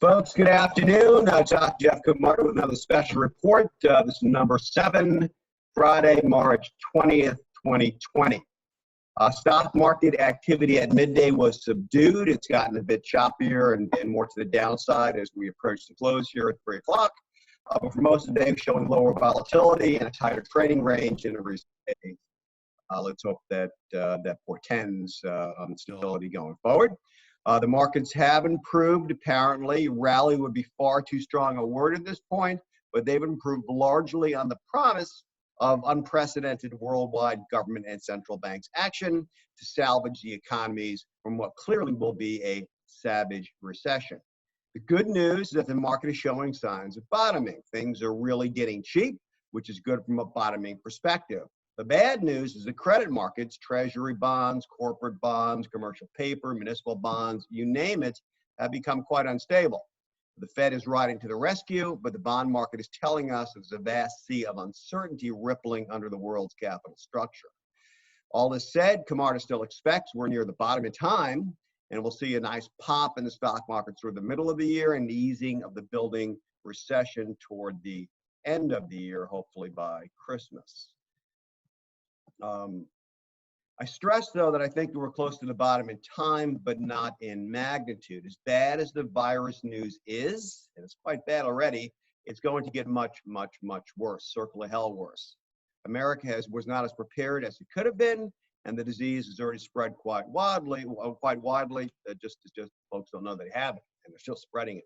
Folks, good afternoon. It's Jeff Camarda with another special report. This is number 7, Friday, March 20th, 2020. Stock market activity at midday was subdued. It's gotten a bit choppier and more to the downside as we approach the close here at 3 o'clock. But for most of the day, showing lower volatility and a tighter trading range in a recent days. Let's hope that that portends stability going forward. The markets have improved, apparently. Rally would be far too strong a word at this point, but they've improved largely on the promise of unprecedented worldwide government and central banks' action to salvage the economies from what clearly will be a savage recession. The good news is that the market is showing signs of bottoming. Things are really getting cheap, which is good from a bottoming perspective. The bad news is the credit markets, treasury bonds, corporate bonds, commercial paper, municipal bonds, you name it, have become quite unstable. The Fed is riding to the rescue, but the bond market is telling us there's a vast sea of uncertainty rippling under the world's capital structure. All this said, Camarda still expects we're near the bottom in time, and we'll see a nice pop in the stock market through the middle of the year and easing of the building recession toward the end of the year, hopefully by Christmas. I stress, though, that I think we're close to the bottom in time, but not in magnitude. As bad as the virus news is, and it's quite bad already, it's going to get much, much, much worse, circle of hell worse. America was not as prepared as it could have been, and the disease has already spread quite widely. Just folks don't know they have it, and they're still spreading it.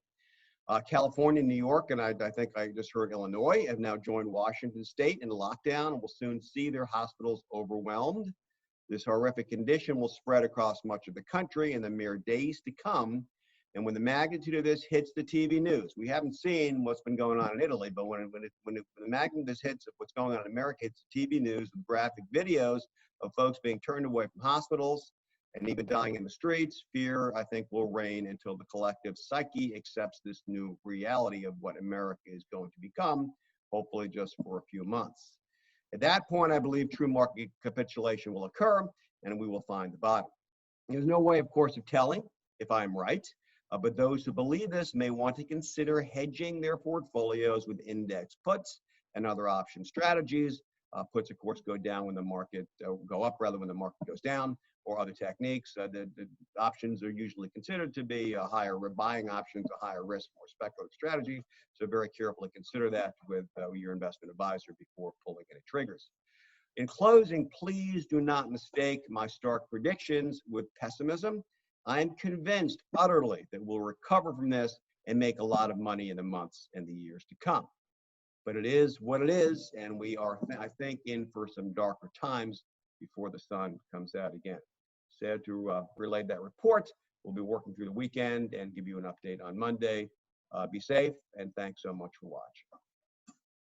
California, New York, and I think I just heard Illinois have now joined Washington State in lockdown and will soon see their hospitals overwhelmed. This horrific condition will spread across much of the country in the mere days to come. And when the magnitude of this hits the TV news, we haven't seen what's been going on in Italy, but when the magnitude of this hits what's going on in America, hits the TV news with graphic videos of folks being turned away from hospitals and even dying in the streets, fear, I think, will reign until the collective psyche accepts this new reality of what America is going to become, hopefully just for a few months. At that point, I believe true market capitulation will occur, and we will find the bottom. There's no way, of course, of telling if I'm right, but those who believe this may want to consider hedging their portfolios with index puts and other option strategies. Puts, of course, go down when the market, go up rather when the market goes down, or other techniques. The options are usually considered to be higher buying options, a higher risk, more speculative strategy. So very carefully consider that with your investment advisor before pulling any triggers. In closing, please do not mistake my stark predictions with pessimism. I am convinced utterly that we'll recover from this and make a lot of money in the months and the years to come. But it is what it is, and we are, I think, in for some darker times before the sun comes out again. Sad to relay that report. We'll be working through the weekend and give you an update on Monday. Be safe, and thanks so much for watching.